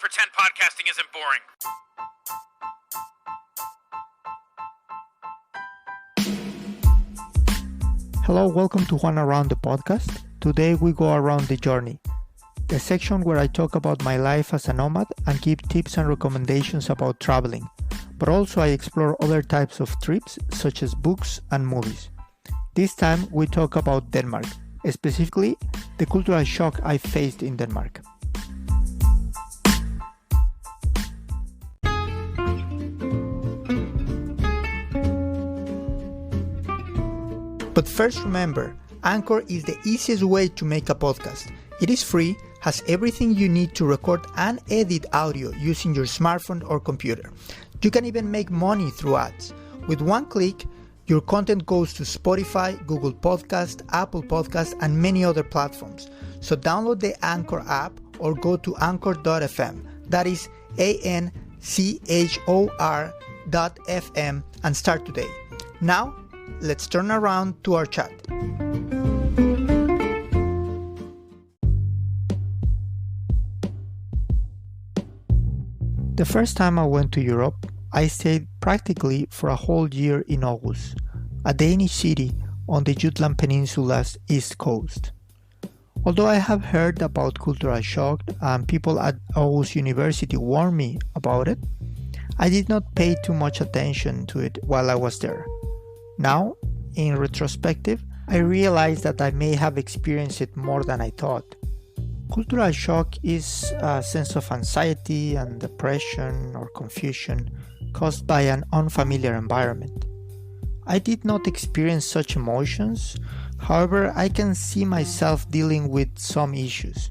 pretend podcasting isn't boring. Hello, welcome to Juanaround, the podcast. Today we go around the journey, the section where I talk about my life as a nomad and give tips and recommendations about traveling, but also I explore other types of trips such as books and movies. This time we talk about Denmark, specifically the cultural shock I faced in Denmark. But first remember, Anchor is the easiest way to make a podcast. It is free, has everything you need to record and edit audio using your smartphone or computer. You can even make money through ads. With one click, your content goes to Spotify, Google Podcast, Apple Podcast, and many other platforms. So download the Anchor app or go to anchor.fm. That is ANCHOR.FM and start today. Now, let's turn around to our chat. The first time I went to Europe, I stayed practically for a whole year in Aarhus, a Danish city on the Jutland peninsula's east coast. Although I have heard about cultural shock and people at Aarhus University warned me about it, I did not pay too much attention to it while I was there. Now, in retrospective, I realized that I may have experienced it more than I thought. Cultural shock is a sense of anxiety and depression or confusion caused by an unfamiliar environment. I did not experience such emotions, however, I can see myself dealing with some issues.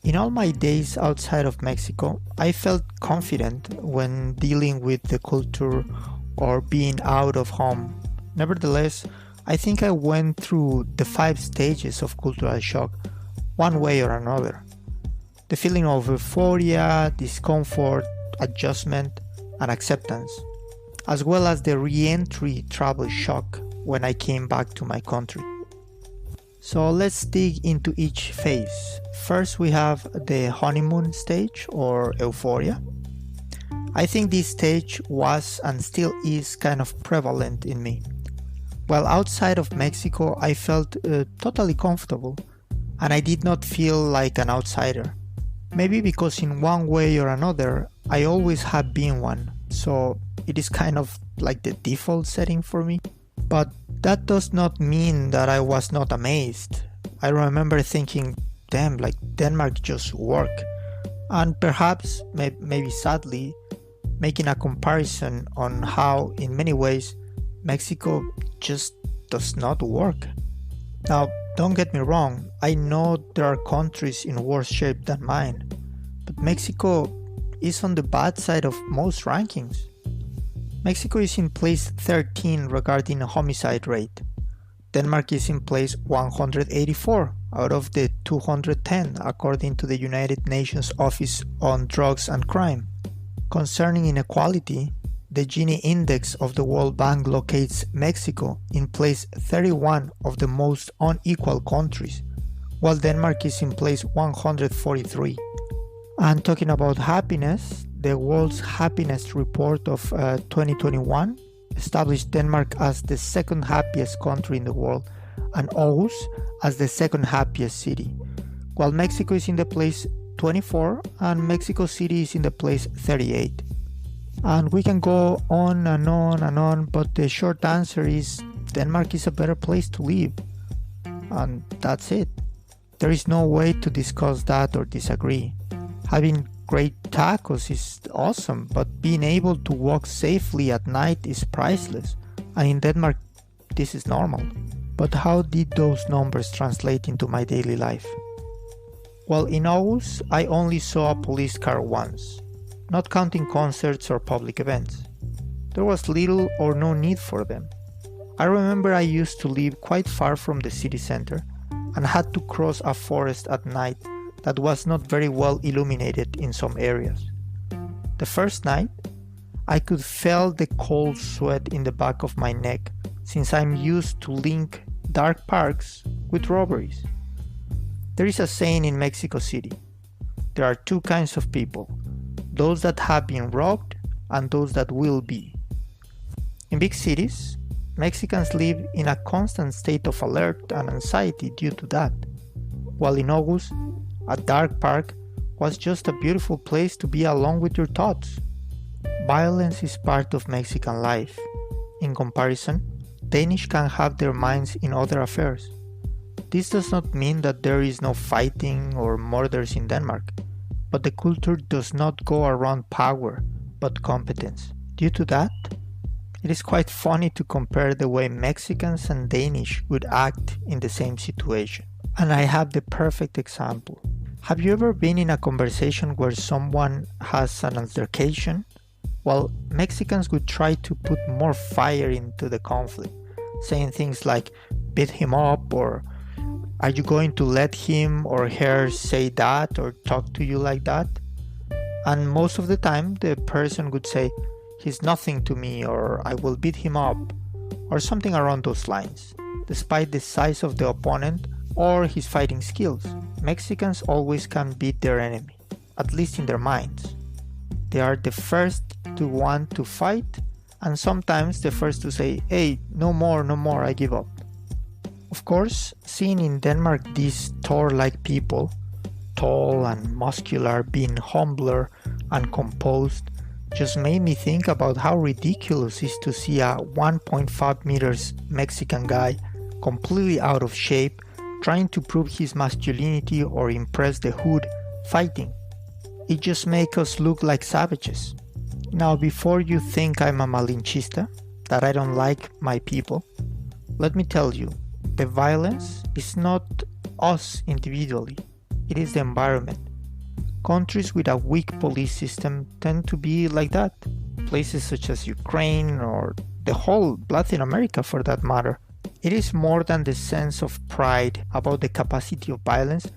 In all my days outside of Mexico, I felt confident when dealing with the culture or being out of home. Nevertheless, I think I went through the 5 stages of cultural shock, one way or another. The feeling of euphoria, discomfort, adjustment, and acceptance, as well as the re-entry travel shock when I came back to my country. So let's dig into each phase. First we have the honeymoon stage or euphoria. I think this stage was and still is kind of prevalent in me. While outside of Mexico, I felt totally comfortable and I did not feel like an outsider. Maybe because in one way or another, I always have been one, so it is kind of like the default setting for me. But that does not mean that I was not amazed. I remember thinking, damn, like Denmark just worked. And perhaps, maybe sadly, making a comparison on how, in many ways, Mexico just does not work. Now, don't get me wrong, I know there are countries in worse shape than mine, but Mexico is on the bad side of most rankings. Mexico is in place 13 regarding homicide rate. Denmark is in place 184 out of the 210 according to the United Nations Office on Drugs and Crime. Concerning inequality, the Gini index of the World Bank locates Mexico in place 31 of the most unequal countries, while Denmark is in place 143. And talking about happiness, the World's Happiness Report of 2021 established Denmark as the second happiest country in the world and Aarhus as the second happiest city, while Mexico is in the place 24 and Mexico City is in the place 38. And we can go on and on and on, but the short answer is Denmark is a better place to live. And that's it. There is no way to discuss that or disagree. Having great tacos is awesome, but being able to walk safely at night is priceless. And in Denmark, this is normal. But how did those numbers translate into my daily life? Well, in Aarhus, I only saw a police car once, not counting concerts or public events. There was little or no need for them. I remember I used to live quite far from the city center and had to cross a forest at night that was not very well illuminated in some areas. The first night, I could feel the cold sweat in the back of my neck since I'm used to link dark parks with robberies. There is a saying in Mexico City, there are two kinds of people, those that have been robbed and those that will be. In big cities, Mexicans live in a constant state of alert and anxiety due to that, while in Aarhus, a dark park was just a beautiful place to be alone with your thoughts. Violence is part of Mexican life. In comparison, Danish can have their minds in other affairs. This does not mean that there is no fighting or murders in Denmark, but the culture does not go around power, but competence. Due to that, it is quite funny to compare the way Mexicans and Danish would act in the same situation. And I have the perfect example. Have you ever been in a conversation where someone has an altercation? Well, Mexicans would try to put more fire into the conflict, saying things like, beat him up, or are you going to let him or her say that or talk to you like that? And most of the time, the person would say, he's nothing to me, or I will beat him up, or something around those lines. Despite the size of the opponent or his fighting skills, Mexicans always can beat their enemy, at least in their minds. They are the first to want to fight, and sometimes the first to say, hey, no more, I give up. Of course, seeing in Denmark these Thor-like people, tall and muscular, being humbler and composed, just made me think about how ridiculous it is to see a 1.5 meters Mexican guy completely out of shape trying to prove his masculinity or impress the hood fighting. It just makes us look like savages. Now, before you think I'm a malinchista, that I don't like my people, let me tell you, the violence is not us individually, it is the environment. Countries with a weak police system tend to be like that. Places such as Ukraine or the whole Latin America for that matter. It is more than the sense of pride about the capacity of violence,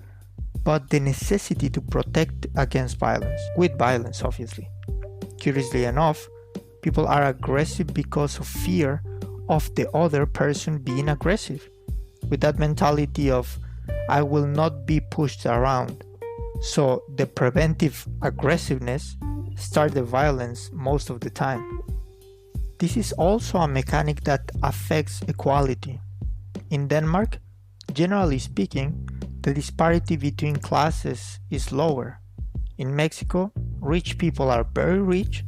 but the necessity to protect against violence, with violence obviously. Curiously enough, people are aggressive because of fear of the other person being aggressive, with that mentality of, I will not be pushed around. So the preventive aggressiveness starts the violence most of the time. This is also a mechanic that affects equality. In Denmark, generally speaking, the disparity between classes is lower. In Mexico, rich people are very rich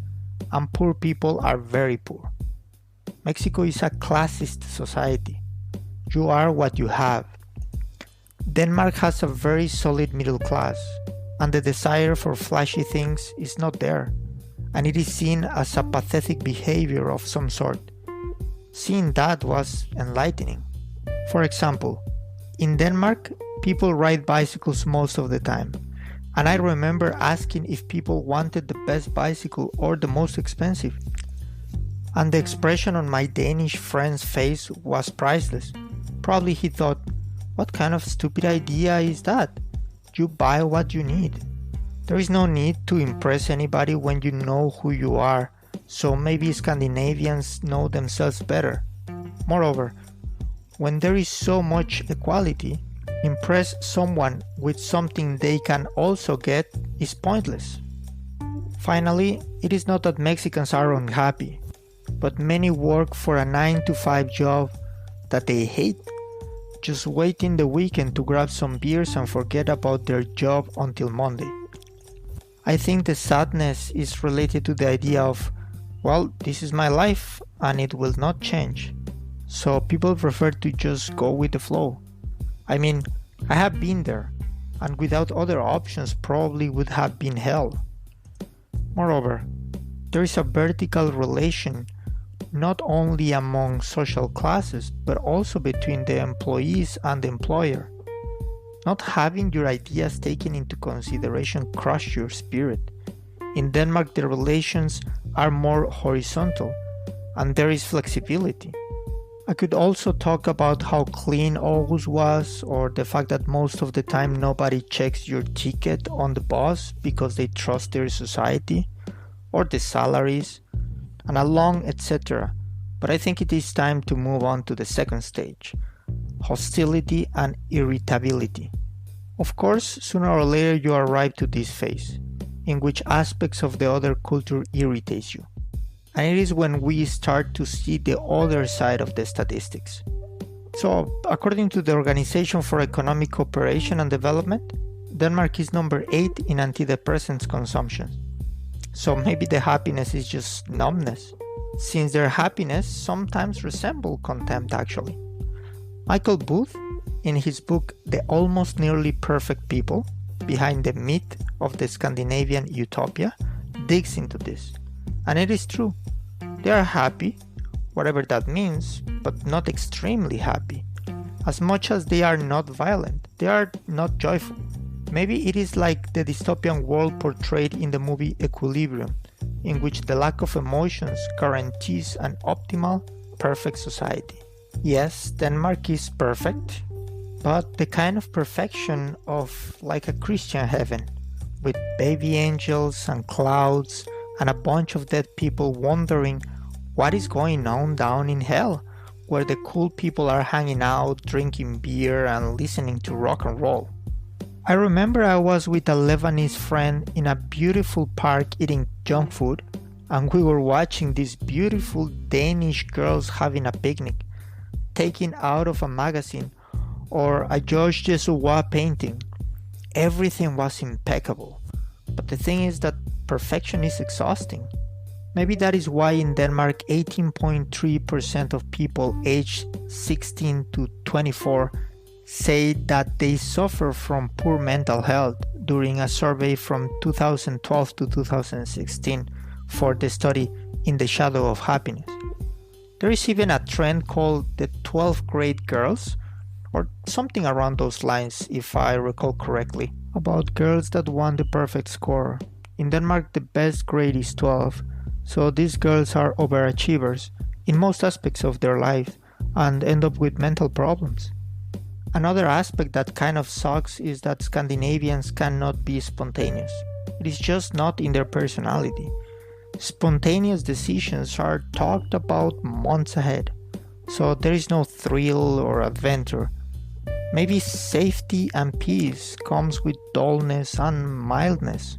and poor people are very poor. Mexico is a classist society. You are what you have. Denmark has a very solid middle class, and the desire for flashy things is not there, and it is seen as a pathetic behavior of some sort. Seeing that was enlightening. For example, in Denmark, people ride bicycles most of the time, and I remember asking if people wanted the best bicycle or the most expensive. And the expression on my Danish friend's face was priceless. Probably he thought, what kind of stupid idea is that? You buy what you need. There is no need to impress anybody when you know who you are, so maybe Scandinavians know themselves better. Moreover, when there is so much equality, impress someone with something they can also get is pointless. Finally, it is not that Mexicans are unhappy, but many work for a 9-to-5 job that they hate, just waiting the weekend to grab some beers and forget about their job until Monday. I think the sadness is related to the idea of, well, this is my life and it will not change. So people prefer to just go with the flow. I mean, I have been there, and without other options probably would have been hell. Moreover, there is a vertical relation not only among social classes, but also between the employees and the employer. Not having your ideas taken into consideration crushes your spirit. In Denmark, the relations are more horizontal, and there is flexibility. I could also talk about how clean Aarhus was, or the fact that most of the time nobody checks your ticket on the bus because they trust their society, or the salaries, and a long etc. But I think it is time to move on to the second stage, hostility and irritability. Of course, sooner or later you arrive to this phase, in which aspects of the other culture irritates you. And it is when we start to see the other side of the statistics. So, according to the Organization for Economic Cooperation and Development, Denmark is number 8 in antidepressants consumption. So maybe the happiness is just numbness, since their happiness sometimes resembles contempt actually. Michael Booth, in his book The Almost Nearly Perfect People, Behind the Myth of the Scandinavian Utopia, digs into this. And it is true. They are happy, whatever that means, but not extremely happy. As much as they are not violent, they are not joyful. Maybe it is like the dystopian world portrayed in the movie Equilibrium, in which the lack of emotions guarantees an optimal, perfect society. Yes, Denmark is perfect, but the kind of perfection of like a Christian heaven, with baby angels and clouds and a bunch of dead people wondering what is going on down in hell, where the cool people are hanging out, drinking beer and listening to rock and roll. I remember I was with a Lebanese friend in a beautiful park eating junk food, and we were watching these beautiful Danish girls having a picnic, taken out of a magazine or a Georges Jessuois painting. Everything was impeccable. But the thing is that perfection is exhausting. Maybe that is why in Denmark 18.3% of people aged 16 to 24 say that they suffer from poor mental health during a survey from 2012 to 2016 for the study In the Shadow of Happiness. There is even a trend called the 12th grade girls, or something around those lines if I recall correctly, about girls that want the perfect score. In Denmark the best grade is 12, so these girls are overachievers in most aspects of their life and end up with mental problems. Another aspect that kind of sucks is that Scandinavians cannot be spontaneous. It is just not in their personality. Spontaneous decisions are talked about months ahead, so there is no thrill or adventure. Maybe safety and peace comes with dullness and mildness.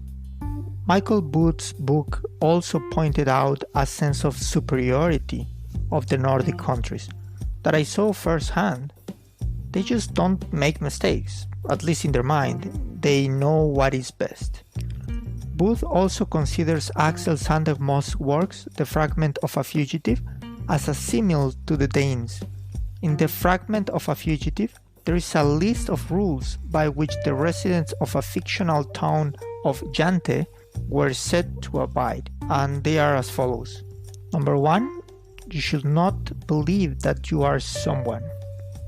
Michael Booth's book also pointed out a sense of superiority of the Nordic countries that I saw firsthand. They just don't make mistakes, at least in their mind. They know what is best. Booth also considers Axel Sandermo's works, The Fragment of a Fugitive, as a simile to the Danes. In The Fragment of a Fugitive, there is a list of rules by which the residents of a fictional town of Jante were said to abide, and they are as follows. Number 1, you should not believe that you are someone.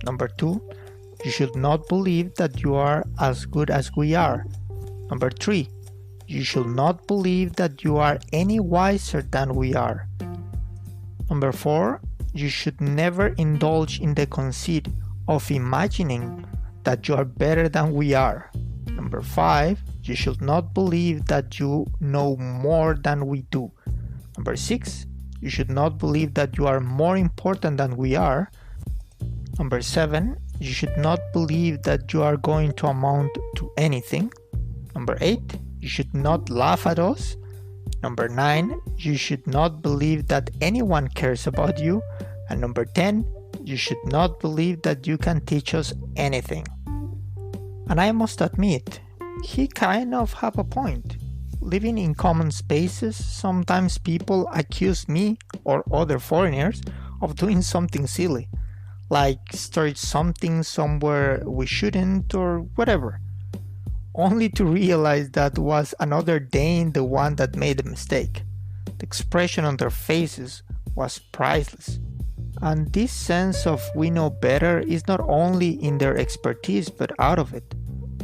Number 2, you should not believe that you are as good as we are. Number 3, you should not believe that you are any wiser than we are. Number 4, you should never indulge in the conceit of imagining that you are better than we are. Number 5, you should not believe that you know more than we do. Number 6, you should not believe that you are more important than we are. Number 7, you should not believe that you are going to amount to anything. Number 8, you should not laugh at us. Number 9, you should not believe that anyone cares about you. And number 10, you should not believe that you can teach us anything. And I must admit, he kind of have a point. Living in common spaces, sometimes people accuse me or other foreigners of doing something silly, like start something somewhere we shouldn't or whatever, only to realize that was another Dane the one that made the mistake. The expression on their faces was priceless. And this sense of we know better is not only in their expertise but out of it.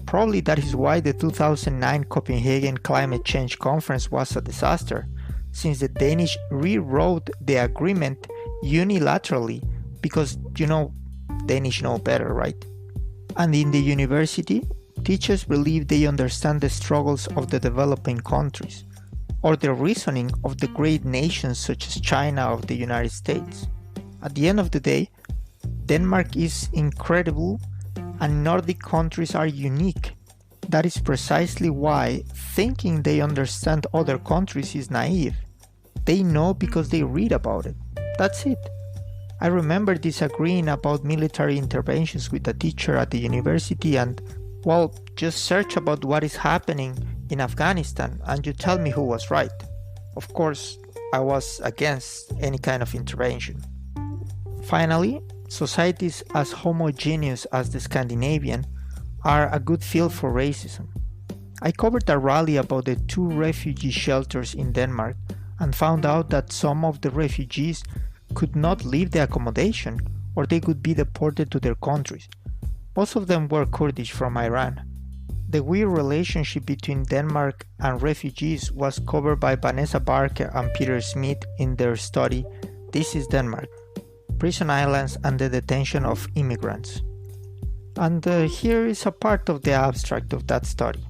Probably that is why the 2009 Copenhagen Climate Change Conference was a disaster, since the Danish rewrote the agreement unilaterally because, Danish know better, right? And in the university, teachers believe they understand the struggles of the developing countries, or the reasoning of the great nations such as China or the United States. At the end of the day, Denmark is incredible and Nordic countries are unique. That is precisely why thinking they understand other countries is naive. They know because they read about it. That's it. I remember disagreeing about military interventions with a teacher at the university and, well, just search about what is happening in Afghanistan and you tell me who was right. Of course, I was against any kind of intervention. Finally, societies as homogeneous as the Scandinavian are a good field for racism. I covered a rally about the 2 refugee shelters in Denmark and found out that some of the refugees could not leave the accommodation or they could be deported to their countries. Most of them were Kurdish from Iran. The weird relationship between Denmark and refugees was covered by Vanessa Barker and Peter Smith in their study This is Denmark: Prison Islands and the Detention of Immigrants. And here is a part of the abstract of that study.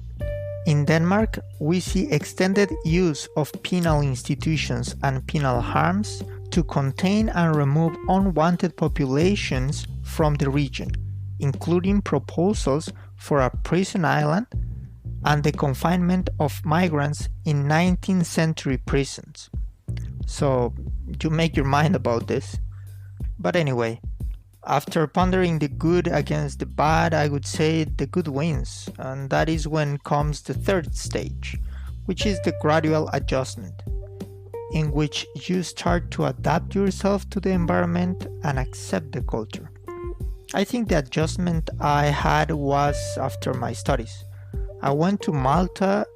In Denmark, we see extended use of penal institutions and penal harms to contain and remove unwanted populations from the region, including proposals for a prison island and the confinement of migrants in 19th century prisons. So you make your mind about this. But anyway, after pondering the good against the bad, I would say the good wins, and that is when comes the third stage, which is the gradual adjustment, in which you start to adapt yourself to the environment and accept the culture. I think the adjustment I had was after my studies. I went to Malta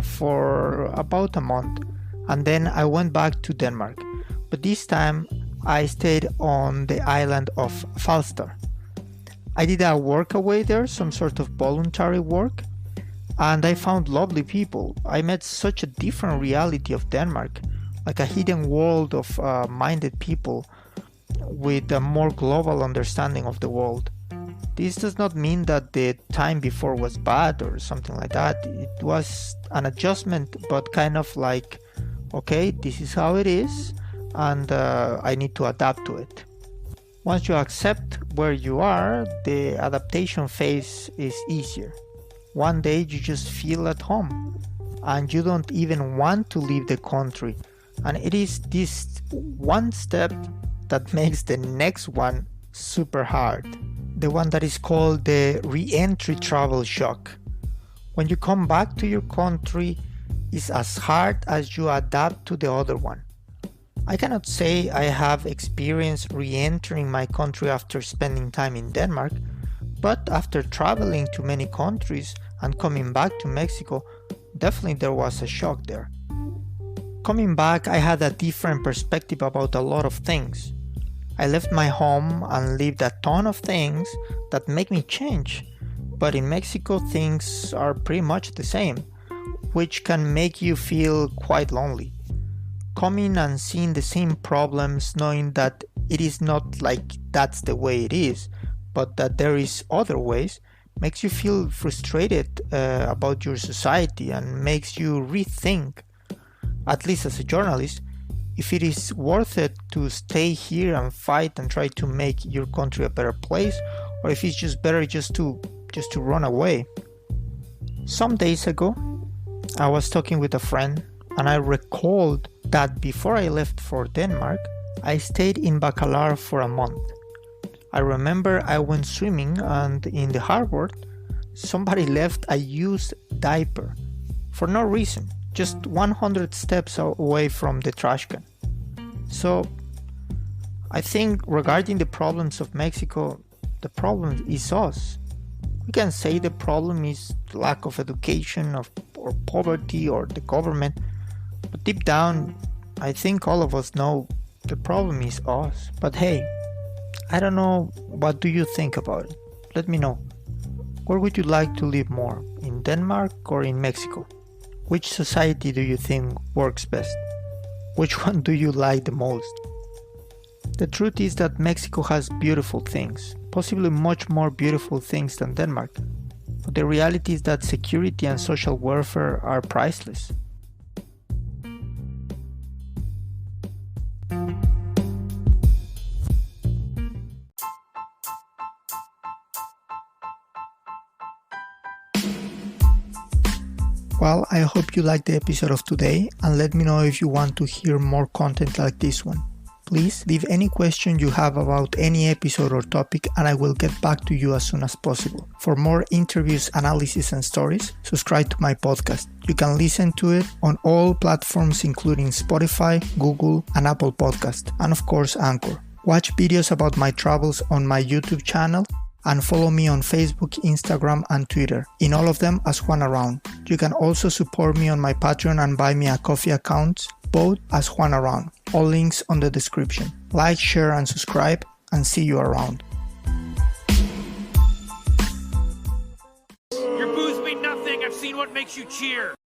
for about a month, and then I went back to Denmark, but this time I stayed on the island of Falster. I did a work away there, some sort of voluntary work, and I found lovely people. I met such a different reality of Denmark, like a hidden world of minded people with a more global understanding of the world. This does not mean that the time before was bad or something like that. It was an adjustment, but kind of like, okay, this is how it is, and I need to adapt to it. Once you accept where you are, the adaptation phase is easier. One day you just feel at home and you don't even want to leave the country, and it is this one step that makes the next one super hard. The one that is called the re-entry travel shock. When you come back to your country, it's as hard as you adapt to the other one. I cannot say I have experienced re-entering my country after spending time in Denmark, but after traveling to many countries and coming back to Mexico, definitely there was a shock there. Coming back, I had a different perspective about a lot of things. I left my home and lived a ton of things that make me change, but in Mexico things are pretty much the same, which can make you feel quite lonely. Coming and seeing the same problems, knowing that it is not like that's the way it is, but that there is other ways, makes you feel frustrated about your society and makes you rethink, at least as a journalist, if it is worth it to stay here and fight and try to make your country a better place, or if it's just better just to run away. Some days ago, I was talking with a friend and I recalled that before I left for Denmark, I stayed in Bacalar for a month. I remember I went swimming and in the harbor, somebody left a used diaper for no reason, just 100 steps away from the trash can. So I think regarding the problems of Mexico, the problem is us. We can say the problem is lack of education or poverty or the government, but deep down I think all of us know the problem is us. But hey, I don't know, what do you think about it? Let me know. Where would you like to live more, in Denmark or in Mexico? Which society do you think works best? Which one do you like the most? The truth is that Mexico has beautiful things, possibly much more beautiful things than Denmark. But the reality is that security and social welfare are priceless. Well, I hope you liked the episode of today, and let me know if you want to hear more content like this one. Please leave any question you have about any episode or topic, and I will get back to you as soon as possible. For more interviews, analysis, and stories, subscribe to my podcast. You can listen to it on all platforms including Spotify, Google, and Apple Podcast, and of course Anchor. Watch videos about my travels on my YouTube channel, and follow me on Facebook, Instagram, and Twitter, in all of them as juanaround. You can also support me on my Patreon and Buy Me a Coffee accounts, both as juanaround. All links on the description. Like, share, and subscribe, and see you around. Your booze mean nothing. I've seen what makes you cheer.